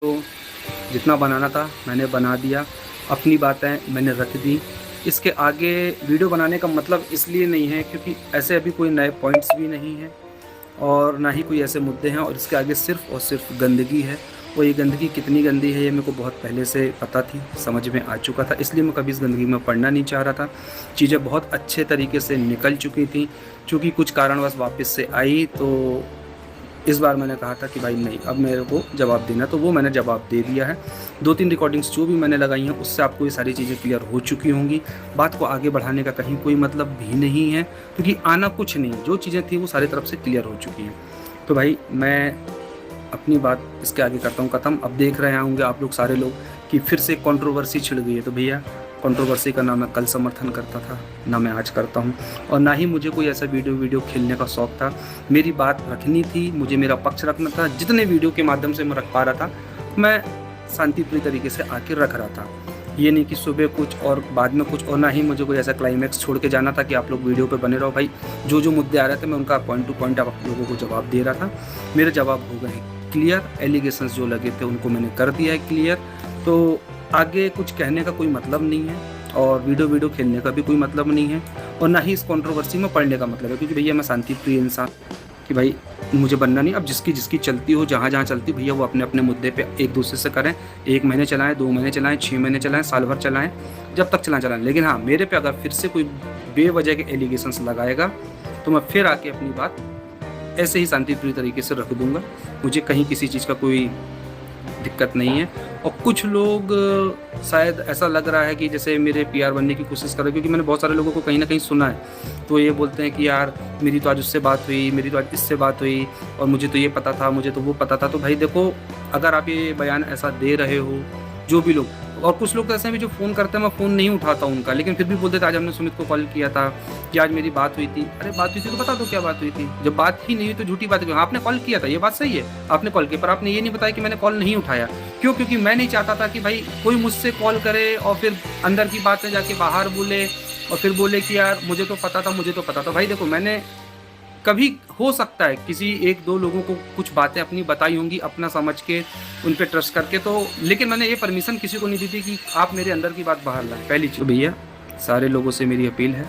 तो जितना बनाना था मैंने बना दिया, अपनी बातें मैंने रख दी। इसके आगे वीडियो बनाने का मतलब इसलिए नहीं है क्योंकि ऐसे अभी कोई नए पॉइंट्स भी नहीं हैं और ना ही कोई ऐसे मुद्दे हैं, और इसके आगे सिर्फ और सिर्फ गंदगी है। और ये गंदगी कितनी गंदी है ये मेरे को बहुत पहले से पता थी, समझ में आ चुका था, इसलिए मैं कभी इस गंदगी में पड़ना नहीं चाह रहा था। चीज़ें बहुत अच्छे तरीके से निकल चुकी थी, चूँकि कुछ कारणवश वापस से आई, तो इस बार मैंने कहा था कि भाई नहीं, अब मेरे को जवाब देना, तो वो मैंने जवाब दे दिया है। 2-3 रिकॉर्डिंग्स जो भी मैंने लगाई हैं उससे आपको ये सारी चीज़ें क्लियर हो चुकी होंगी। बात को आगे बढ़ाने का कहीं कोई मतलब भी नहीं है क्योंकि आना कुछ नहीं, जो चीज़ें थी वो सारी तरफ से क्लियर हो चुकी हैं। तो भाई मैं अपनी बात इसके आगे करता हूँ ख़त्म। अब देख रहे होंगे आप लोग सारे लोग कि फिर से कंट्रोवर्सी छिड़ गई है, तो भैया कंट्रोवर्सी का ना मैं कल समर्थन करता था, ना मैं आज करता हूँ, और ना ही मुझे कोई ऐसा वीडियो खेलने का शौक़ था। मेरी बात रखनी थी, मुझे मेरा पक्ष रखना था। जितने वीडियो के माध्यम से मैं रख पा रहा था मैं शांतिप्रिय तरीके से आके रख रहा था। ये नहीं कि सुबह कुछ और बाद में कुछ, और ना ही मुझे कोई ऐसा क्लाइमैक्स छोड़ के जाना था कि आप लोग वीडियो पे बने रहो। भाई जो मुद्दे आ रहे थे मैं उनका पॉइंट टू पॉइंट आप लोगों को जवाब दे रहा था। मेरे जवाब हो गए क्लियर, एलिगेशंस जो लगे थे उनको मैंने कर दिया है क्लियर। तो आगे कुछ कहने का कोई मतलब नहीं है और वीडियो खेलने का भी कोई मतलब नहीं है, और ना ही इस कंट्रोवर्सी में पढ़ने का मतलब है, क्योंकि भैया मैं शांति प्रिय इंसान कि भाई मुझे बनना नहीं। अब जिसकी चलती हो, जहाँ चलती भैया वो अपने अपने मुद्दे पे एक दूसरे से करें। 1 महीने चलाएं, 2 महीने चलाएं, 6 महीने चलाएं, साल भर चलाएं, जब तक चलाएं। लेकिन हाँ, मेरे पे अगर फिर से कोई बेवजह के एलिगेशंस लगाएगा तो मैं फिर आके अपनी बात ऐसे ही शांतिप्रिय तरीके से रख दूंगा। मुझे कहीं किसी चीज़ का कोई दिक्कत नहीं है। और कुछ लोग शायद ऐसा लग रहा है कि जैसे मेरे पीआर बनने की कोशिश कर रहे हैं, क्योंकि मैंने बहुत सारे लोगों को कहीं ना कहीं सुना है, तो ये बोलते हैं कि यार मेरी तो आज उससे बात हुई, मेरी तो आज इससे बात हुई, और मुझे तो ये पता था, मुझे तो वो पता था। तो भाई देखो, अगर आप ये बयान ऐसा दे रहे हो, जो भी लोग, और कुछ लोग तो ऐसे भी जो फ़ोन करते हैं मैं फ़ोन नहीं उठाता उनका, लेकिन फिर भी बोलते थे आज हमने सुमित को कॉल किया था कि आज मेरी बात हुई थी। अरे बात हुई थी तो बता दो क्या बात हुई थी। जब बात ही नहीं हुई तो झूठी बात क्यों? आपने कॉल किया था, ये बात सही है, आपने कॉल किया, पर आपने ये नहीं बताया कि मैंने कॉल नहीं उठाया। क्यों? क्योंकि मैं नहीं चाहता था कि भाई कोई मुझसे कॉल करे और फिर अंदर की बातें जाके बाहर बोले और फिर बोले कि यार मुझे तो पता था, मुझे तो पता था। भाई देखो, मैंने कभी हो सकता है किसी 1-2 लोगों को कुछ बातें अपनी बताई होंगी अपना समझ के, उन पे ट्रस्ट करके, तो लेकिन मैंने ये परमिशन किसी को नहीं दी थी कि आप मेरे अंदर की बात बाहर लाएं। पहली चीज़ तो भैया सारे लोगों से मेरी अपील है,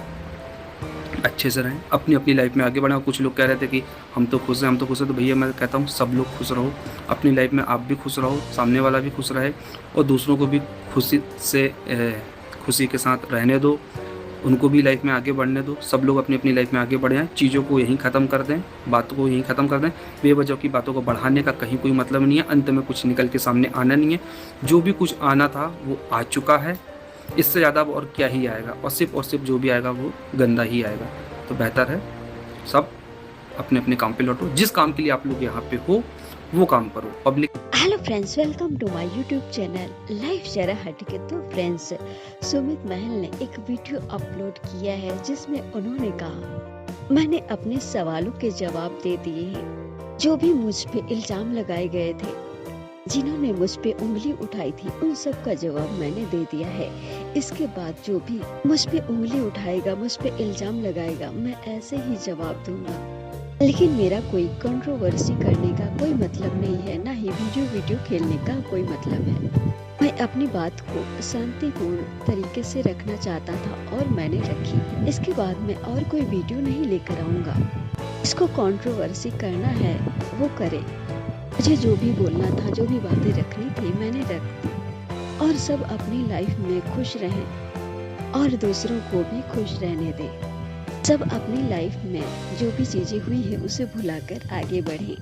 अच्छे से रहें, अपनी अपनी लाइफ में आगे बढ़ें। कुछ लोग कह रहे थे कि हम तो खुश हैं, हम तो खुश हैं, तो भैया मैं कहता हूँ सब लोग खुश रहो, अपनी लाइफ में आप भी खुश रहो, सामने वाला भी खुश रहे, और दूसरों को भी खुशी के साथ रहने दो, उनको भी लाइफ में आगे बढ़ने दो। सब लोग अपनी अपनी लाइफ में आगे बढ़ें, चीज़ों को यहीं ख़त्म कर दें, बातों को यहीं ख़त्म कर दें। बेवजह की बातों को बढ़ाने का कहीं कोई मतलब नहीं है, अंत में कुछ निकल के सामने आना नहीं है। जो भी कुछ आना था वो आ चुका है, इससे ज़्यादा और क्या ही आएगा, और सिर्फ जो भी आएगा वो गंदा ही आएगा। तो बेहतर है सब अपने अपने काम पे लौटो, जिस काम के लिए आप लोग यहाँ पे हो वो काम करो। Public hello friends, welcome to my YouTube channel life जरा हटके। तो फ्रेंड्स, सुमित महल ने एक वीडियो अपलोड किया है जिसमें उन्होंने कहा मैंने अपने सवालों के जवाब दे दिए हैं। जो भी मुझ पे इल्जाम लगाए गए थे, जिन्होंने मुझ पे उंगली उठाई थी, उन सब का जवाब मैंने दे दिया है। इसके बाद जो भी मुझ पे उंगली उठाएगा, मुझ पे इल्जाम लगाएगा, मैं ऐसे ही जवाब दूंगा। लेकिन मेरा कोई कंट्रोवर्सी करने का कोई मतलब नहीं है, ना ही वीडियो खेलने का कोई मतलब है। मैं अपनी बात को शांतिपूर्ण तरीके से रखना चाहता था और मैंने रखी। इसके बाद मैं और कोई वीडियो नहीं लेकर आऊँगा। इसको कंट्रोवर्सी करना है वो करे, मुझे जो भी बोलना था, जो भी बातें रखनी थी मैंने रख दी। और सब अपनी लाइफ में खुश रहें और दूसरों को भी खुश रहने दें। सब अपनी लाइफ में जो भी चीज़ें हुई है उसे भुलाकर आगे बढ़ें।